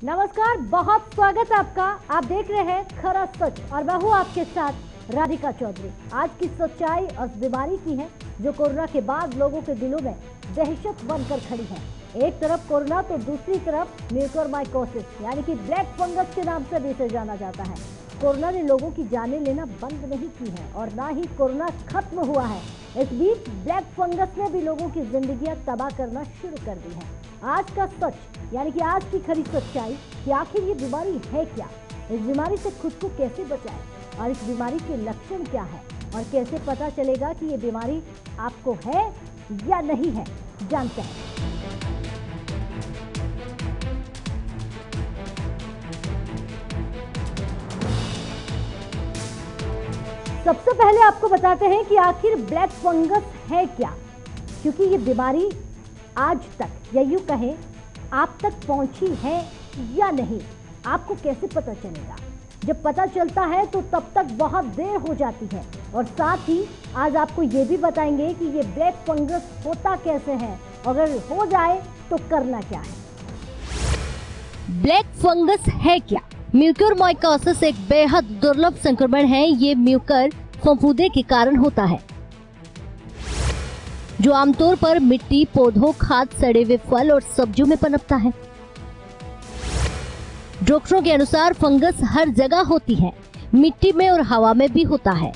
नमस्कार, बहुत स्वागत है आपका। आप देख रहे हैं खरा सच और मैं हूँ आपके साथ राधिका चौधरी। आज की सच्चाई उस बीमारी की है जो कोरोना के बाद लोगों के दिलों में दहशत बनकर खड़ी है। एक तरफ कोरोना तो दूसरी तरफ म्यूकोरमाइकोसिस यानी कि ब्लैक फंगस के नाम से भी इसे जाना जाता है। कोरोना ने लोगों की जानें लेना बंद नहीं की है और ना ही कोरोना खत्म हुआ है। इस बीच ब्लैक फंगस ने भी लोगों की जिंदगियां तबाह करना शुरू कर दी है। आज का सच यानी कि आज की खरी सच्चाई कि आखिर ये बीमारी है क्या, इस बीमारी से खुद को कैसे बचाएं और इस बीमारी के लक्षण क्या है और कैसे पता चलेगा कि ये बीमारी आपको है या नहीं है, जानते हैं। सबसे पहले आपको बताते हैं कि आखिर ब्लैक फंगस है क्या, क्योंकि ये बीमारी आज तक या यूं कहें आप तक पहुंची है या नहीं, आपको कैसे पता चलेगा। जब पता चलता है तो तब तक बहुत देर हो जाती है। और साथ ही आज आपको ये भी बताएंगे कि ये ब्लैक फंगस होता कैसे है, अगर हो जाए तो करना क्या है। ब्लैक फंगस है क्या? म्यूकोरमाइकोसिस एक बेहद दुर्लभ संक्रमण है। ये म्यूकर फफूंदी के कारण होता है जो आमतौर पर मिट्टी, पौधों, खाद, सड़े हुए फल और सब्जियों में पनपता है। डॉक्टरों के अनुसार फंगस हर जगह होती है, मिट्टी में और हवा में भी होता है।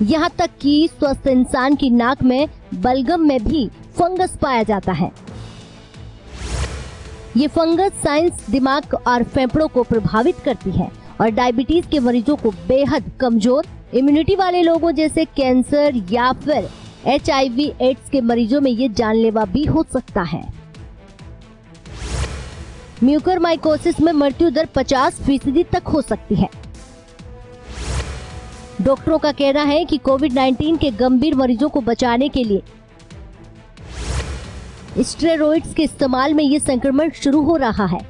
यहाँ तक कि स्वस्थ इंसान की नाक में, बलगम में भी फंगस पाया जाता है। ये फंगस साइंस, दिमाग और फेफड़ों को प्रभावित करती है और डायबिटीज के मरीजों को बेहद कमजोर, इम्यूनिटी वाले लोगों जैसे कैंसर या फिर HIV एड्स के मरीजों में ये जानलेवा भी हो सकता है। म्यूकोरमाइकोसिस में मृत्यु दर 50% तक हो सकती है। डॉक्टरों का कहना है कि कोविड-19 के गंभीर मरीजों को बचाने के लिए स्टेरॉइड्स के इस्तेमाल में ये संक्रमण शुरू हो रहा है।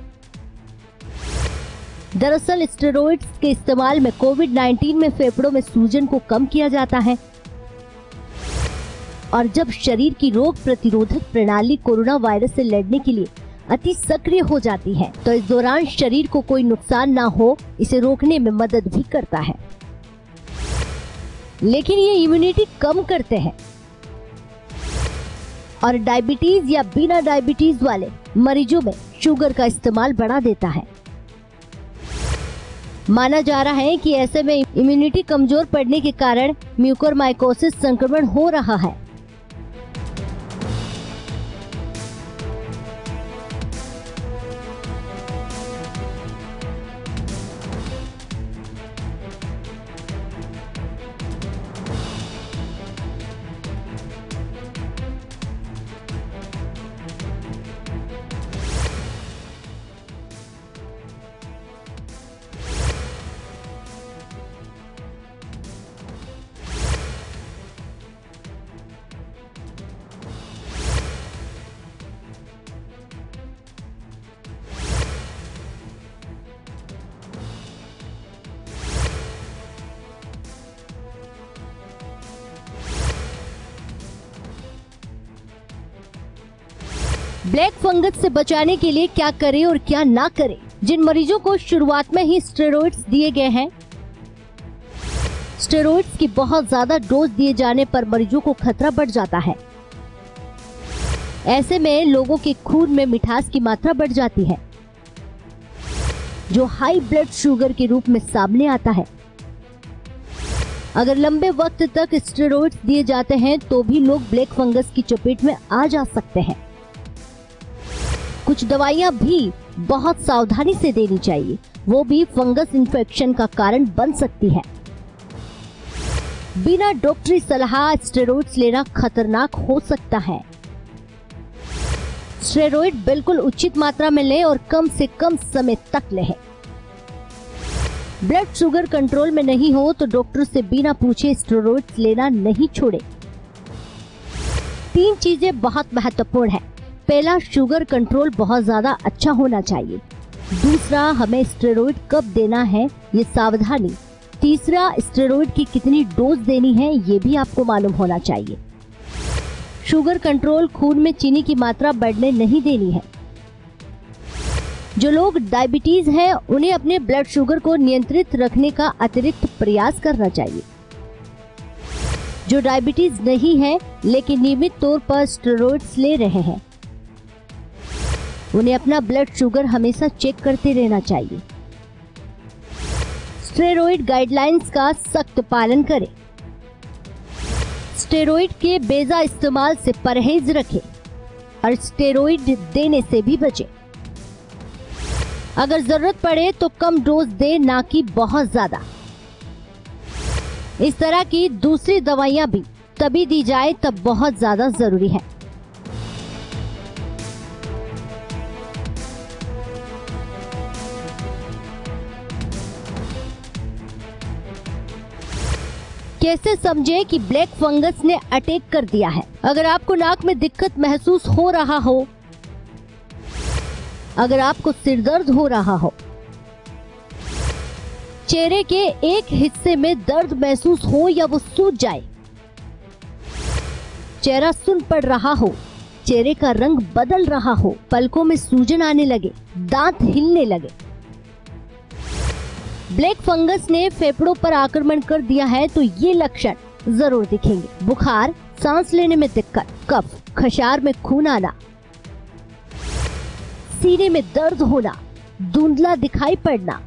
दरअसल स्टेरॉइड्स के इस्तेमाल में कोविड-19 में फेफड़ों में सूजन को कम किया जाता है और जब शरीर की रोग प्रतिरोधक प्रणाली कोरोना वायरस से लड़ने के लिए अति सक्रिय हो जाती है तो इस दौरान शरीर को कोई नुकसान ना हो, इसे रोकने में मदद भी करता है। लेकिन ये इम्यूनिटी कम करते हैं और डायबिटीज या बिना डायबिटीज वाले मरीजों में शुगर का इस्तेमाल बढ़ा देता है। माना जा रहा है कि ऐसे में इम्यूनिटी कमजोर पड़ने के कारण म्यूकोरमाइकोसिस संक्रमण हो रहा है। ब्लैक फंगस से बचाने के लिए क्या करें और क्या ना करें। जिन मरीजों को शुरुआत में ही स्टेरॉइड्स दिए गए हैं, स्टेरॉइड्स की बहुत ज्यादा डोज दिए जाने पर मरीजों को खतरा बढ़ जाता है। ऐसे में लोगों के खून में मिठास की मात्रा बढ़ जाती है जो हाई ब्लड शुगर के रूप में सामने आता है। अगर लंबे वक्त तक स्टेरॉइड्स दिए जाते हैं तो भी लोग ब्लैक फंगस की चपेट में आ जा सकते हैं। कुछ दवाइयां भी बहुत सावधानी से देनी चाहिए, वो भी फंगस इन्फेक्शन का कारण बन सकती है। बिना डॉक्टरी सलाह स्टेरॉइड्स लेना खतरनाक हो सकता है। स्टेरॉइड बिल्कुल उचित मात्रा में लें और कम से कम समय तक लें। ब्लड शुगर कंट्रोल में नहीं हो तो डॉक्टर से बिना पूछे स्टेरॉइड्स लेना नहीं छोड़े। 3 चीजें बहुत महत्वपूर्ण है। पहला, शुगर कंट्रोल बहुत ज्यादा अच्छा होना चाहिए। दूसरा, हमें स्टेरॉइड कब देना है ये सावधानी। तीसरा, स्टेरॉइड की कितनी डोज देनी है ये भी आपको मालूम होना चाहिए। शुगर कंट्रोल, खून में चीनी की मात्रा बढ़ने नहीं देनी है। जो लोग डायबिटीज हैं उन्हें अपने ब्लड शुगर को नियंत्रित रखने का अतिरिक्त प्रयास करना चाहिए। जो डायबिटीज नहीं है लेकिन नियमित तौर पर स्टेरॉइड्स ले रहे हैं, उन्हें अपना ब्लड शुगर हमेशा चेक करते रहना चाहिए। स्टेरॉइड गाइडलाइंस का सख्त पालन करें। स्टेरॉइड के बेजा इस्तेमाल से परहेज रखें और स्टेरॉइड देने से भी बचें। अगर जरूरत पड़े तो कम डोज दे, ना कि बहुत ज्यादा। इस तरह की दूसरी दवाइयां भी तभी दी जाए तब बहुत ज्यादा जरूरी है। कैसे समझें कि ब्लैक फंगस ने अटैक कर दिया है? अगर आपको नाक में दिक्कत महसूस हो रहा हो, अगर आपको सिरदर्द हो रहा हो, चेहरे के एक हिस्से में दर्द महसूस हो या वो सूज जाए, चेहरा सुन पड़ रहा हो, चेहरे का रंग बदल रहा हो, पलकों में सूजन आने लगे, दांत हिलने लगे, ब्लैक फंगस ने फेफड़ों पर आक्रमण कर दिया है तो ये लक्षण जरूर दिखेंगे। बुखार, सांस लेने में दिक्कत, कफ, खशार में खून आना, सीने में दर्द होना, धुंधला दिखाई पड़ना।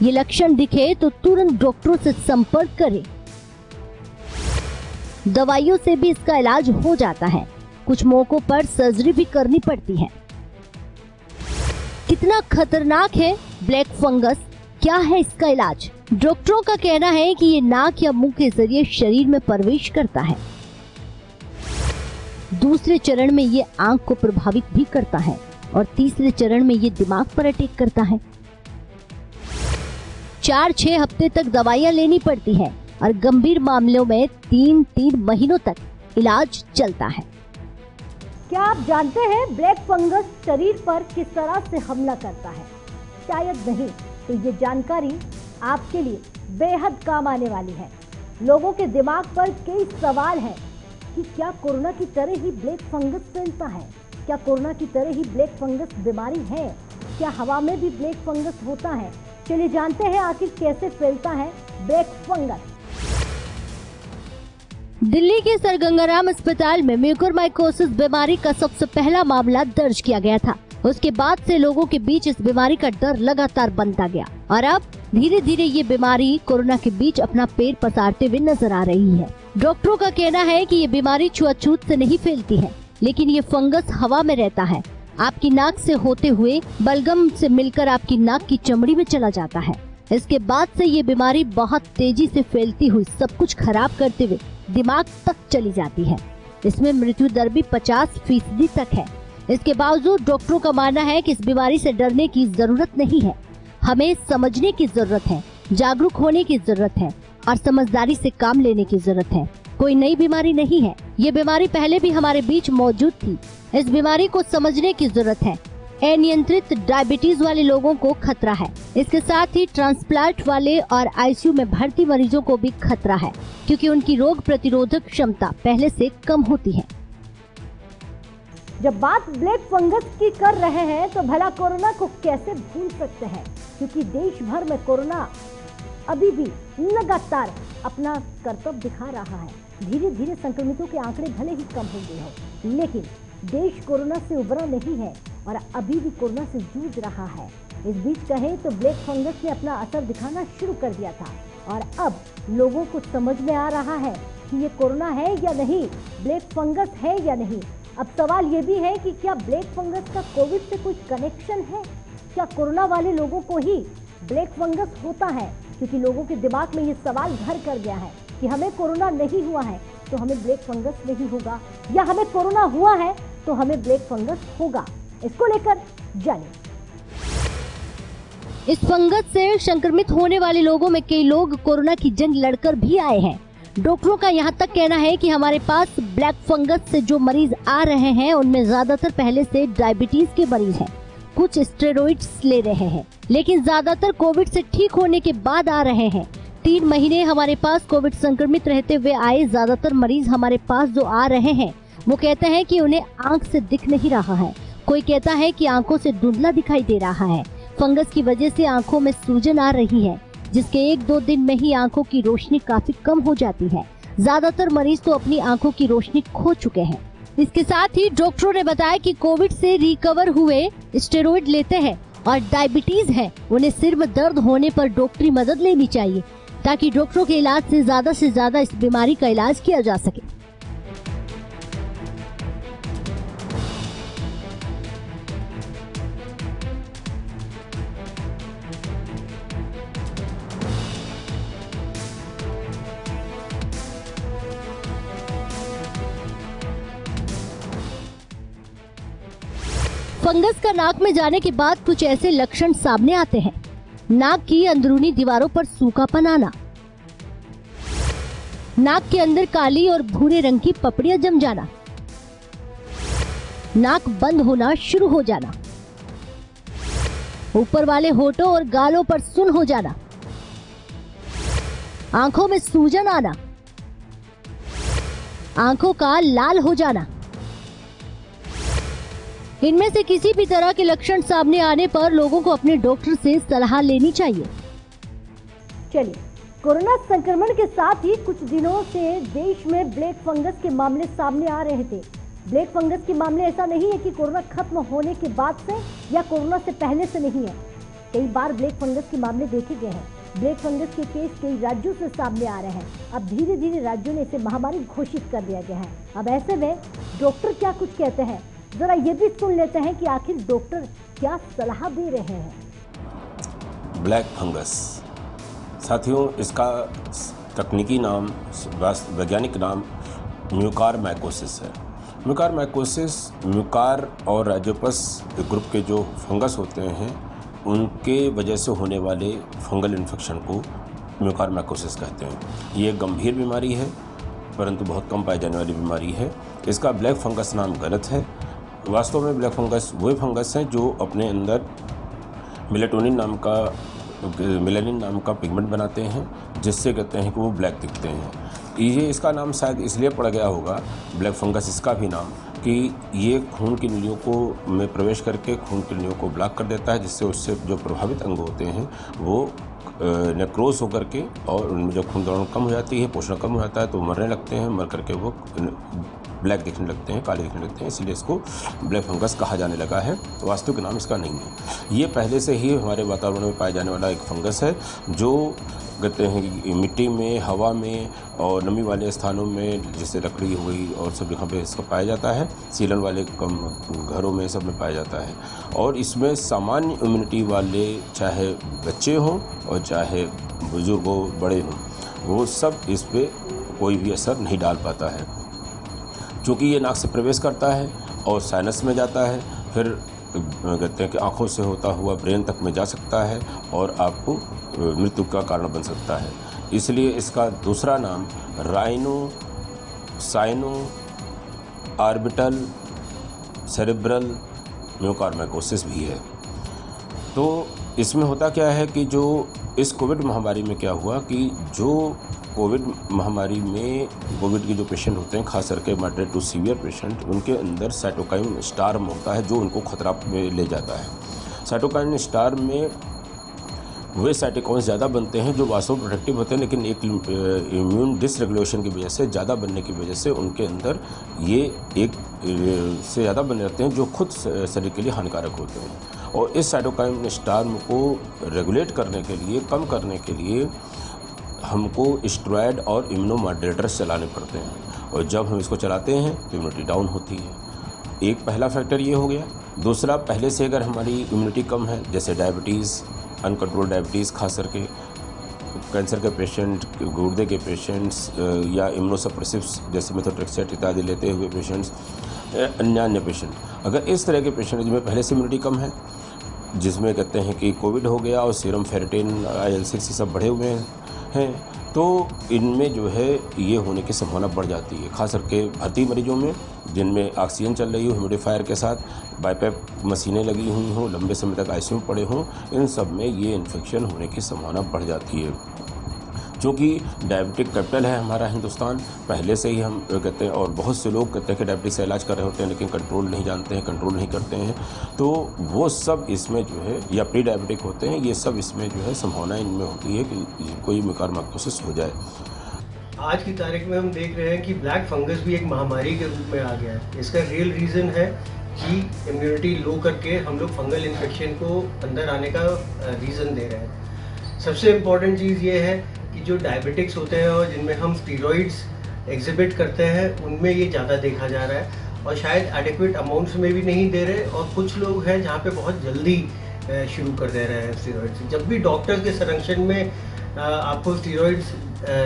ये लक्षण दिखे तो तुरंत डॉक्टरों से संपर्क करें। दवाइयों से भी इसका इलाज हो जाता है, कुछ मौकों पर सर्जरी भी करनी पड़ती है। कितना खतरनाक है ब्लैक फंगस? क्या है इसका इलाज? डॉक्टरों का कहना है कि ये नाक या मुंह के जरिए शरीर में प्रवेश करता है। दूसरे चरण में ये आंख को प्रभावित भी करता है और तीसरे चरण में ये दिमाग पर अटैक करता है। 4-6 हफ्ते तक दवाइयां लेनी पड़ती हैं और गंभीर मामलों में 3-3 महीनों तक इलाज चलता है। क्या आप जानते हैं ब्लैक फंगस शरीर पर किस तरह से हमला करता है? शायद नहीं, तो ये जानकारी आपके लिए बेहद काम आने वाली है। लोगों के दिमाग पर कई सवाल हैं कि क्या कोरोना की तरह ही ब्लैक फंगस फैलता है? क्या कोरोना की तरह ही ब्लैक फंगस बीमारी है? क्या हवा में भी ब्लैक फंगस होता है? चलिए जानते हैं आखिर कैसे फैलता है ब्लैक फंगस। दिल्ली के सर गंगाराम अस्पताल में म्यूकोरमाइकोसिस बीमारी का सबसे पहला मामला दर्ज किया गया था। उसके बाद से लोगों के बीच इस बीमारी का डर लगातार बनता गया और अब धीरे धीरे ये बीमारी कोरोना के बीच अपना पैर पसारते हुए नजर आ रही है। डॉक्टरों का कहना है कि ये बीमारी छुआछूत से नहीं फैलती है, लेकिन ये फंगस हवा में रहता है। आपकी नाक से होते हुए बलगम से मिलकर आपकी नाक की चमड़ी में चला जाता है। इसके बाद से ये बीमारी बहुत तेजी से फैलती हुई सब कुछ खराब करते हुए दिमाग तक चली जाती है। इसमें मृत्यु दर भी 50% तक है। इसके बावजूद डॉक्टरों का मानना है कि इस बीमारी से डरने की जरूरत नहीं है। हमें समझने की जरूरत है, जागरूक होने की जरूरत है और समझदारी से काम लेने की जरूरत है। कोई नई बीमारी नहीं है, ये बीमारी पहले भी हमारे बीच मौजूद थी। इस बीमारी को समझने की जरूरत है। अनियंत्रित डायबिटीज वाले लोगों को खतरा है। इसके साथ ही ट्रांसप्लांट वाले और आईसीयू में भर्ती मरीजों को भी खतरा है, क्योंकि उनकी रोग प्रतिरोधक क्षमता पहले से कम होती है। जब बात ब्लैक फंगस की कर रहे हैं तो भला कोरोना को कैसे भूल सकते हैं, क्योंकि देश भर में कोरोना अभी भी लगातार अपना करतब दिखा रहा है। धीरे धीरे संक्रमितों के आंकड़े भले ही कम हो गए हो, लेकिन देश कोरोना से उबरा नहीं है और अभी भी कोरोना से जूझ रहा है। इस बीच कहें तो ब्लैक फंगस ने अपना असर दिखाना शुरू कर दिया था और अब लोगों को समझ में आ रहा है कि ये कोरोना है या नहीं, ब्लैक फंगस है या नहीं। अब सवाल ये भी है कि क्या ब्लैक फंगस का कोविड से कोई कनेक्शन है? क्या कोरोना वाले लोगों को ही ब्लैक फंगस होता है? क्योंकि लोगों के दिमाग में ये सवाल घर कर गया है कि हमें कोरोना नहीं हुआ है तो हमें ब्लैक फंगस नहीं होगा, या हमें कोरोना हुआ है तो हमें ब्लैक फंगस होगा। इसको लेकर जानिए। इस फंगस से संक्रमित होने वाले लोगों में कई लोग कोरोना की जंग लड़कर भी आए हैं। डॉक्टरों का यहाँ तक कहना है कि हमारे पास ब्लैक फंगस से जो मरीज आ रहे हैं उनमें ज्यादातर पहले से डायबिटीज के मरीज हैं, कुछ स्टेरॉइड्स ले रहे हैं, लेकिन ज्यादातर कोविड से ठीक होने के बाद आ रहे हैं। 3 महीने हमारे पास कोविड संक्रमित रहते हुए आए ज्यादातर मरीज हमारे पास जो आ रहे हैं वो कहते हैं कि उन्हें आंख से दिख नहीं रहा है, कोई कहता है कि आंखों से धुंधला दिखाई दे रहा है। फंगस की वजह से आंखों में सूजन आ रही है, जिसके 1-2 दिन में ही आंखों की रोशनी काफी कम हो जाती है। ज्यादातर मरीज तो अपनी आंखों की रोशनी खो चुके हैं। इसके साथ ही डॉक्टरों ने बताया कि कोविड से रिकवर हुए स्टेरॉइड लेते हैं और डायबिटीज है, उन्हें सिर में दर्द होने पर डॉक्टरी मदद लेनी चाहिए ताकि डॉक्टरों के इलाज से ज्यादा इस बीमारी का इलाज किया जा सके। फंगस का नाक में जाने के बाद कुछ ऐसे लक्षण सामने आते हैं। नाक की अंदरूनी दीवारों पर सूखापन आना, नाक के अंदर काली और भूरे रंग की पपड़ियां जम जाना, नाक बंद होना शुरू हो जाना, ऊपर वाले होठों और गालों पर सुन्न हो जाना, आंखों में सूजन आना, आंखों का लाल हो जाना। इनमें से किसी भी तरह के लक्षण सामने आने पर लोगों को अपने डॉक्टर से सलाह लेनी चाहिए। चलिए, कोरोना संक्रमण के साथ ही कुछ दिनों से देश में ब्लैक फंगस के मामले सामने आ रहे थे। ब्लैक फंगस के मामले ऐसा नहीं है कि कोरोना खत्म होने के बाद से या कोरोना से पहले से नहीं है। कई बार ब्लैक फंगस के मामले देखे गए हैं। ब्लैक फंगस के केस कई राज्यों से सामने आ रहे हैं। अब धीरे धीरे राज्यों ने इसे महामारी घोषित कर दिया गया है। अब ऐसे में डॉक्टर क्या कुछ कहते हैं, जरा ये भी सुन लेते हैं कि आखिर डॉक्टर क्या सलाह दे रहे हैं। ब्लैक फंगस साथियों, इसका तकनीकी नाम, वैज्ञानिक नाम म्यूकारमाइकोसिस है। म्यूकारमाइकोसिस म्यूकार और राइजोपस ग्रुप के जो फंगस होते हैं उनके वजह से होने वाले फंगल इन्फेक्शन को म्यूकारमाइकोसिस कहते हैं। ये एक गंभीर बीमारी है, परंतु बहुत कम पाई जाने वाली बीमारी है। इसका ब्लैक फंगस नाम गलत है। वास्तव में ब्लैक फंगस वही फंगस हैं जो अपने अंदर मेलेनिन नाम का पिगमेंट बनाते हैं, जिससे कहते हैं कि वो ब्लैक दिखते हैं। ये इसका नाम शायद इसलिए पड़ गया होगा, ब्लैक फंगस इसका भी नाम, कि ये खून की नलियों को में प्रवेश करके खून की नलियों को ब्लॉक कर देता है, जिससे उससे जो प्रभावित अंग होते हैं वो नेक्रोस होकर के, और उनमें जब खून दौड़ कम हो जाती है, पोषण कम हो जाता है, तो मरने लगते हैं। मर करके वो ब्लैक दिखने लगते हैं, काले दिखने लगते हैं, इसलिए इसको ब्लैक फंगस कहा जाने लगा है। तो वास्तविक नाम इसका नहीं है। ये पहले से ही हमारे वातावरण में पाया जाने वाला एक फंगस है, जो कहते हैं कि मिट्टी में, हवा में और नमी वाले स्थानों में, जैसे लकड़ी हुई और सब जगह पे इसका पाया जाता है। सीलन वाले कम घरों में सब में पाया जाता है। और इसमें सामान्य इम्यूनिटी वाले, चाहे बच्चे हों और चाहे बुजुर्ग हो, बड़े हों, वो सब इस पर कोई भी असर नहीं डाल पाता है, क्योंकि ये नाक से प्रवेश करता है और साइनस में जाता है, फिर कहते हैं कि आँखों से होता हुआ ब्रेन तक में जा सकता है और आपको मृत्यु का कारण बन सकता है। इसलिए इसका दूसरा नाम साइनो ऑर्बिटल सेरेब्रल म्यूकारमाइकोसिस भी है। तो इसमें होता क्या है कि जो इस कोविड महामारी में क्या हुआ कि जो कोविड महामारी में कोविड के जो पेशेंट होते हैं, खास करके मॉडरेट टू सीवियर पेशेंट, उनके अंदर साइटोकाइन स्टार्म होता है जो उनको खतरा में ले जाता है। साइटोकाइन स्टार्म में वे साइटोकाइन्स ज़्यादा बनते हैं जो वास्तव में प्रोटेक्टिव होते हैं, लेकिन एक इम्यून डिसरेगुलेशन की वजह से, ज़्यादा बनने की वजह से उनके अंदर ये एक से ज़्यादा बने रहते हैं जो खुद शरीर के लिए हानिकारक होते हैं। और इस साइटोकाइन स्टार्म को रेगुलेट करने के लिए, कम करने के लिए हमको स्टेरॉयड और इम्यूनोमॉड्यूलेटर्स चलाने पड़ते हैं, और जब हम इसको चलाते हैं तो इम्यूनिटी डाउन होती है। एक पहला फैक्टर ये हो गया। दूसरा, पहले से अगर हमारी इम्यूनिटी कम है, जैसे डायबिटीज़, अनकंट्रोल डायबिटीज़, खास करके कैंसर के पेशेंट, गुर्दे के पेशेंट्स या इम्यूनोसप्रेसिव्स जैसे मेथोट्रेक्सेट इत्यादि लेते हुए पेशेंट्स, अन्य पेशेंट, अगर इस तरह के पेशेंट जिनमें पहले से इम्यूनिटी कम है, जिसमें कहते हैं कि कोविड हो गया और सीरम फेरेटिन, IL-6 ये सब बढ़े हुए हैं, तो इनमें जो है ये होने की संभावना बढ़ जाती है। खास करके भर्ती मरीजों में जिनमें ऑक्सीजन चल रही हो ह्यूमिडिफायर के साथ, बाईपैप मशीनें लगी हुई हों, लंबे समय तक ICU में पड़े हों, इन सब में ये इन्फेक्शन होने की संभावना बढ़ जाती है। जो कि डायबिटिक कैपिटल है हमारा हिंदुस्तान, पहले से ही हम कहते हैं, और बहुत से लोग कहते हैं कि डायबिटीज़ का इलाज कर रहे होते हैं लेकिन कंट्रोल नहीं जानते हैं, कंट्रोल नहीं करते हैं, तो वो सब इसमें जो है, या प्री डायबिटिक होते हैं, ये सब इसमें जो है संभावना इनमें होती है कि कोई म्यूकरमाइकोसिस हो जाए। आज की तारीख में हम देख रहे हैं कि ब्लैक फंगस भी एक महामारी के रूप में आ गया है। इसका रियल रीज़न है कि इम्यूनिटी लो करके हम लोग फंगल इन्फेक्शन को अंदर आने का रीज़न दे रहे हैं। सबसे इम्पॉर्टेंट चीज़ ये है कि जो डायबिटिक्स होते हैं और जिनमें हम स्टीरॉइड्स एग्जिबिट करते हैं, उनमें ये ज़्यादा देखा जा रहा है और शायद एडिक्वेट अमाउंट्स में भी नहीं दे रहे, और कुछ लोग हैं जहाँ पे बहुत जल्दी शुरू कर दे रहे हैं स्टीरॉइड्स। जब भी डॉक्टर के संरक्षण में आपको स्टीरॉइड्स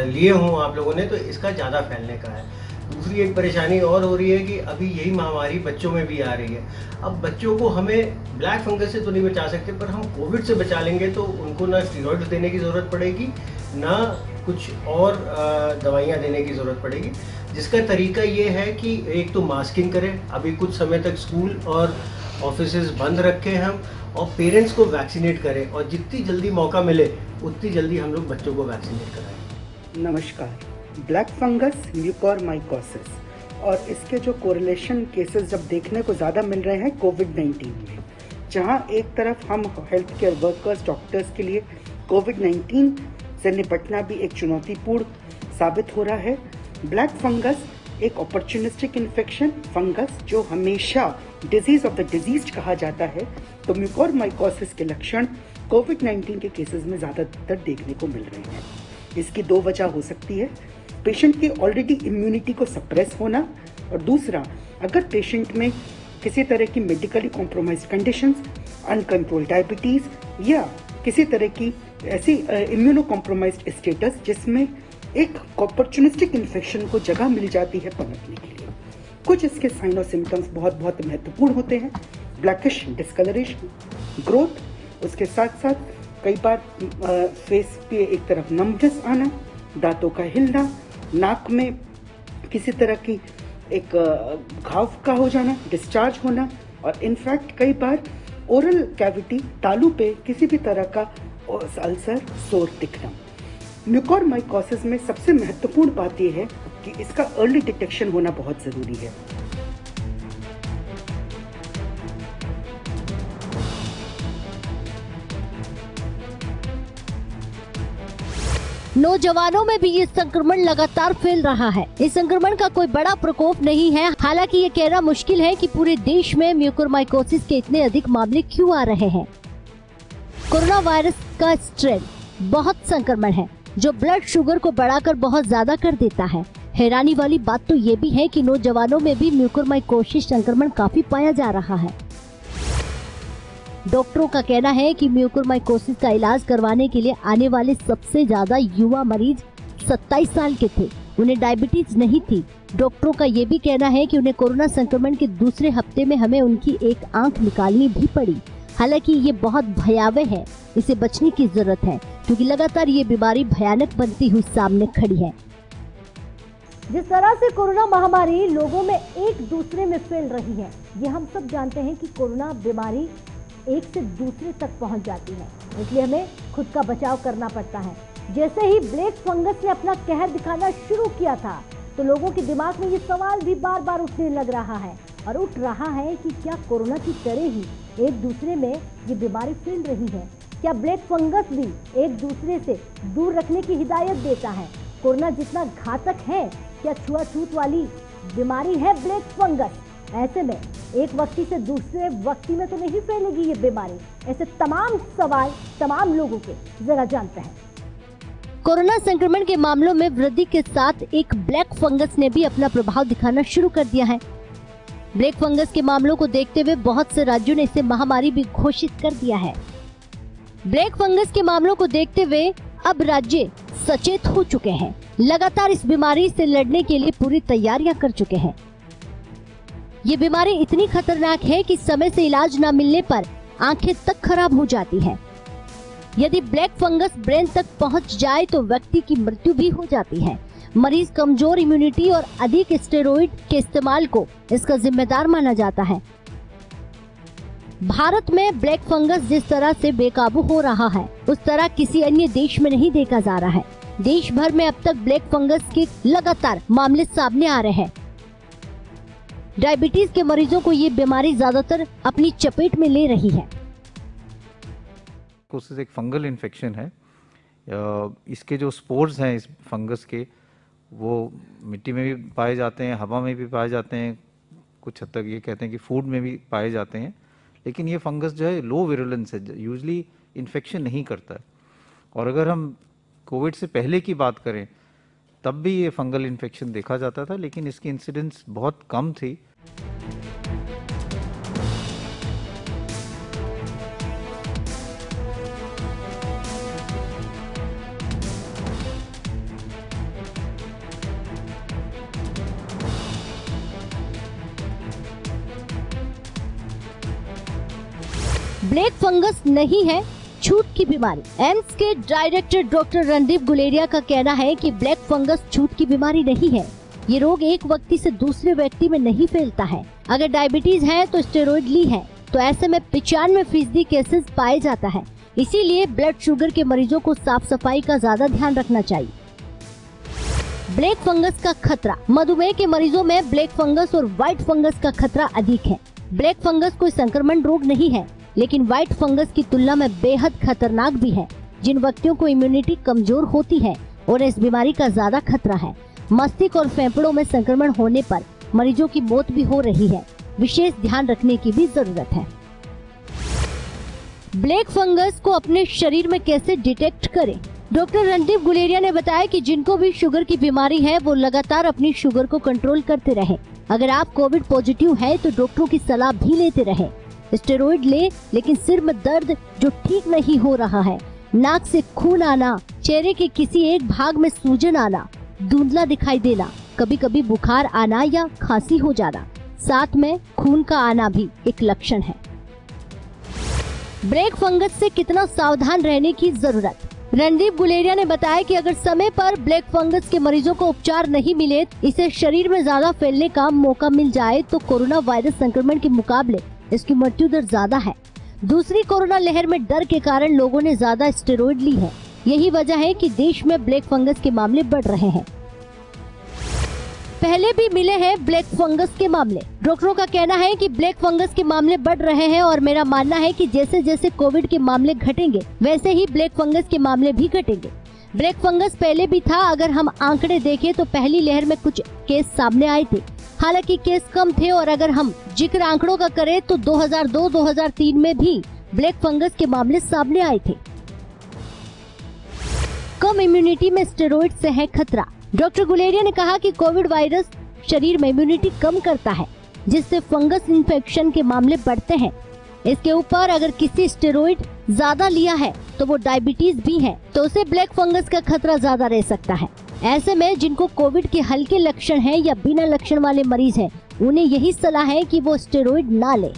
लिए हों आप लोगों ने, तो इसका ज़्यादा फैलने का है। दूसरी एक परेशानी और हो रही है कि अभी यही महामारी बच्चों में भी आ रही है। अब बच्चों को हमें ब्लैक फंगस से तो नहीं बचा सकते, पर हम कोविड से बचा लेंगे तो उनको ना स्टीरॉइड्स देने की ज़रूरत पड़ेगी, ना कुछ और दवाइयाँ देने की ज़रूरत पड़ेगी। जिसका तरीका ये है कि एक तो मास्किंग करें, अभी कुछ समय तक स्कूल और ऑफिसेज बंद रखें हम, और पेरेंट्स को वैक्सीनेट करें, और जितनी जल्दी मौका मिले उतनी जल्दी हम लोग बच्चों को वैक्सीनेट कराएं। नमस्कार। ब्लैक फंगस म्यूकोरमाइकोसिस और इसके जो कोरिलेशन केसेस जब देखने को ज़्यादा मिल रहे हैं कोविड-19 में, जहां एक तरफ हम हेल्थ केयर वर्कर्स, डॉक्टर्स के लिए कोविड-19 से निपटना भी एक चुनौतीपूर्ण साबित हो रहा है। ब्लैक फंगस एक अपॉर्चुनिस्टिक इन्फेक्शन फंगस जो हमेशा डिजीज ऑफ द डिजीज कहा जाता है, तो म्यूकोरमाइकोसिस के लक्षण कोविड-19 के केसेस में ज़्यादातर देखने को मिल रहे हैं। इसकी दो वजह हो सकती है, पेशेंट की ऑलरेडी इम्यूनिटी को सप्रेस होना, और दूसरा अगर पेशेंट में किसी तरह की medically compromised conditions, uncontrolled diabetes या किसी तरह की ऐसी इम्यूनो कॉम्प्रोमाइज्ड स्टेटस जिसमें एक अपॉर्चुनिस्टिक इन्फेक्शन को जगह मिल जाती है पनपने के लिए। कुछ इसके साइन और सिम्टम्स बहुत महत्वपूर्ण होते हैं। ब्लैकिश डिस्कलरेशन, ग्रोथ, उसके साथ साथ कई बार फेस पे एक तरफ नमनेस आना, दांतों का हिलना, नाक में किसी तरह की एक घाव का हो जाना, डिस्चार्ज होना, और इनफैक्ट कई बार ओरल कैविटी, तालू पे किसी भी तरह का अल्सर, सोर दिखना। म्यूकोरमाइकोसिस में सबसे महत्वपूर्ण बात यह है कि इसका अर्ली डिटेक्शन होना बहुत ज़रूरी है। नौजवानों में भी ये संक्रमण लगातार फैल रहा है। इस संक्रमण का कोई बड़ा प्रकोप नहीं है। हालांकि ये कहना मुश्किल है कि पूरे देश में म्यूकोरमाइकोसिस के इतने अधिक मामले क्यों आ रहे हैं। कोरोना वायरस का स्ट्रेन बहुत संक्रमण है जो ब्लड शुगर को बढ़ाकर बहुत ज्यादा कर देता है। हैरानी वाली बात तो ये भी है कि नौजवानों में भी म्यूकोरमाइकोसिस संक्रमण काफी पाया जा रहा है। डॉक्टरों का कहना है कि म्यूकोरमाइकोसिस का इलाज करवाने के लिए आने वाले सबसे ज्यादा युवा मरीज 27 साल के थे। उन्हें डायबिटीज नहीं थी। डॉक्टरों का ये भी कहना है कि उन्हें कोरोना संक्रमण के दूसरे हफ्ते में हमें उनकी एक आंख निकालनी भी पड़ी। हालांकि ये बहुत भयावह है, इसे बचने की जरूरत है क्योंकि लगातार ये बीमारी भयानक बनती हुई सामने खड़ी है। जिस तरह से कोरोना महामारी लोगों में एक दूसरे में फैल रही है, ये हम सब जानते हैं कि कोरोना बीमारी एक से दूसरे तक पहुंच जाती है, इसलिए हमें खुद का बचाव करना पड़ता है। जैसे ही ब्लैक फंगस ने अपना कहर दिखाना शुरू किया था, तो लोगों के दिमाग में ये सवाल भी बार बार उठने लग रहा है और उठ रहा है कि क्या कोरोना की तरह ही एक दूसरे में ये बीमारी फैल रही है? क्या ब्लैक फंगस भी एक दूसरे से दूर रखने की हिदायत देता है? कोरोना जितना घातक है, क्या छुआछूत वाली बीमारी है ब्लैक फंगस? ऐसे में एक व्यक्ति से दूसरे व्यक्ति में तो नहीं फैलेगी ये बीमारी? ऐसे तमाम सवाल तमाम लोगों के, जरा जानते हैं। कोरोना संक्रमण के मामलों में वृद्धि के साथ एक ब्लैक फंगस ने भी अपना प्रभाव दिखाना शुरू कर दिया है। ब्लैक फंगस के मामलों को देखते हुए बहुत से राज्यों ने इसे महामारी भी घोषित कर दिया है। ब्लैक फंगस के मामलों को देखते हुए अब राज्य सचेत हो चुके हैं, लगातार इस बीमारी से लड़ने के लिए पूरी तैयारियां कर चुके हैं। ये बीमारी इतनी खतरनाक है कि समय से इलाज न मिलने पर आंखें तक खराब हो जाती हैं। यदि ब्लैक फंगस ब्रेन तक पहुंच जाए तो व्यक्ति की मृत्यु भी हो जाती है। मरीज कमजोर इम्यूनिटी और अधिक स्टेरॉइड के इस्तेमाल को इसका जिम्मेदार माना जाता है। भारत में ब्लैक फंगस जिस तरह से बेकाबू हो रहा है, उस तरह किसी अन्य देश में नहीं देखा जा रहा है। देश भर में अब तक ब्लैक फंगस के लगातार मामले सामने आ रहे हैं। डायबिटीज के मरीजों को ये बीमारी ज्यादातर अपनी चपेट में ले रही है। कोसिस एक फंगल इन्फेक्शन है। इसके जो स्पोर्स हैं इस फंगस के, वो मिट्टी में भी पाए जाते हैं, हवा में भी पाए जाते हैं, कुछ हद तक ये कहते हैं कि फूड में भी पाए जाते हैं। लेकिन ये फंगस जो है लो विरुलेंस है, यूजली इन्फेक्शन नहीं करता है। और अगर हम कोविड से पहले की बात करें तब भी ये फंगल इन्फेक्शन देखा जाता था, लेकिन इसकी इंसिडेंस बहुत कम थी। ब्लैक फंगस नहीं है छूत की बीमारी। एम्स के डायरेक्टर डॉक्टर रणदीप गुलेरिया का कहना है कि ब्लैक फंगस छूत की बीमारी नहीं है। ये रोग एक व्यक्ति से दूसरे व्यक्ति में नहीं फैलता है। अगर डायबिटीज है तो स्टेरॉइड ली है तो ऐसे में 95% केसेस पाए जाता है। इसीलिए ब्लड शुगर के मरीजों को साफ सफाई का ज्यादा ध्यान रखना चाहिए। ब्लैक फंगस का खतरा। मधुमेह के मरीजों में ब्लैक फंगस और व्हाइट फंगस का खतरा अधिक है। ब्लैक फंगस कोई संक्रमण रोग नहीं है, लेकिन व्हाइट फंगस की तुलना में बेहद खतरनाक भी है। जिन व्यक्तियों को इम्यूनिटी कमजोर होती है और इस बीमारी का ज्यादा खतरा है। मस्तिष्क और फेफड़ों में संक्रमण होने पर मरीजों की मौत भी हो रही है। विशेष ध्यान रखने की भी जरूरत है। ब्लैक फंगस को अपने शरीर में कैसे डिटेक्ट करें? डॉक्टर रणदीप गुलेरिया ने बताया कि जिनको भी शुगर की बीमारी है वो लगातार अपनी शुगर को कंट्रोल करते रहे। अगर आप कोविड पॉजिटिव है तो डॉक्टरों की सलाह भी लेते रहे। स्टेरॉइड ले, लेकिन सिर में दर्द जो ठीक नहीं हो रहा है, नाक से खून आना, चेहरे के किसी एक भाग में सूजन आना, धुंधला दिखाई देना, कभी कभी बुखार आना या खांसी हो जाना, साथ में खून का आना भी एक लक्षण है। ब्लैक फंगस से कितना सावधान रहने की जरूरत? रणदीप गुलेरिया ने बताया कि अगर समय पर ब्लैक फंगस के मरीजों को उपचार नहीं मिले, इसे शरीर में ज्यादा फैलने का मौका मिल जाए तो कोरोना वायरस संक्रमण के मुकाबले इसकी मृत्यु दर ज्यादा है। दूसरी कोरोना लहर में डर के कारण लोगों ने ज्यादा स्टेरॉइड ली है। यही वजह है कि देश में ब्लैक फंगस के मामले बढ़ रहे हैं। पहले भी मिले हैं ब्लैक फंगस के मामले। डॉक्टरों का कहना है कि ब्लैक फंगस के मामले बढ़ रहे हैं और मेरा मानना है कि जैसे जैसे कोविड के मामले घटेंगे वैसे ही ब्लैक फंगस के मामले भी घटेंगे। ब्लैक फंगस पहले भी था। अगर हम आंकड़े देखें तो पहली लहर में कुछ केस सामने आए थे, हालांकि केस कम थे। और अगर हम जिक्र आंकड़ों का करें तो 2002-2003 में भी ब्लैक फंगस के मामले सामने आए थे। कम इम्यूनिटी में स्टेरॉइड से है खतरा। डॉक्टर गुलेरिया ने कहा कि कोविड वायरस शरीर में इम्यूनिटी कम करता है, जिससे फंगस इन्फेक्शन के मामले बढ़ते हैं। इसके ऊपर अगर किसी स्टेरॉइड ज्यादा लिया है तो वो डायबिटीज भी है तो उसे ब्लैक फंगस का खतरा ज्यादा रह सकता है। ऐसे में जिनको कोविड के हल्के लक्षण हैं या बिना लक्षण वाले मरीज हैं, उन्हें यही सलाह है कि वो स्टेरॉइड ना ले।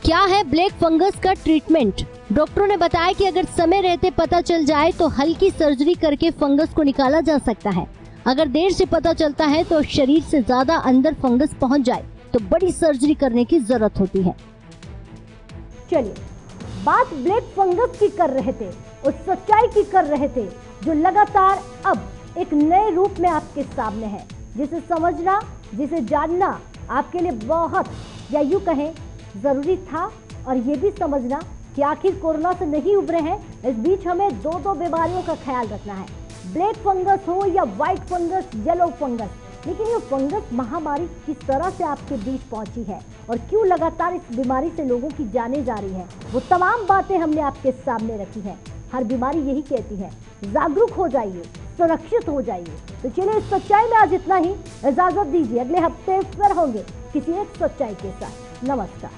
क्या है ब्लैक फंगस का ट्रीटमेंट? डॉक्टरों ने बताया कि अगर समय रहते पता चल जाए तो हल्की सर्जरी करके फंगस को निकाला जा सकता है। अगर देर से पता चलता है तो शरीर से ज्यादा अंदर फंगस पहुंच जाए तो बड़ी सर्जरी करने की जरूरत होती है। चलिए, बात ब्लैक फंगस की कर रहे थे, उस सच्चाई की कर रहे थे जो लगातार अब एक नए रूप में आपके सामने है, जिसे समझना, जिसे जानना आपके लिए बहुत, या यूं कहें, जरूरी था। और ये भी समझना कि आखिर कोरोना से नहीं उभरे हैं, इस बीच हमें दो बीमारियों का ख्याल रखना है। ब्लैक फंगस हो या व्हाइट फंगस, येलो फंगस, लेकिन ये फंगस महामारी किस तरह से आपके बीच पहुंची है और क्यों लगातार इस बीमारी से लोगों की जानें जा रही है, वो तमाम बातें हमने आपके सामने रखी है। हर बीमारी यही कहती है, जागरूक हो जाइए, सुरक्षित हो जाइए। तो चलिए, इस सच्चाई में आज इतना ही। इजाजत दीजिए, अगले हफ्ते फिर होंगे किसी एक सच्चाई के साथ। नमस्कार।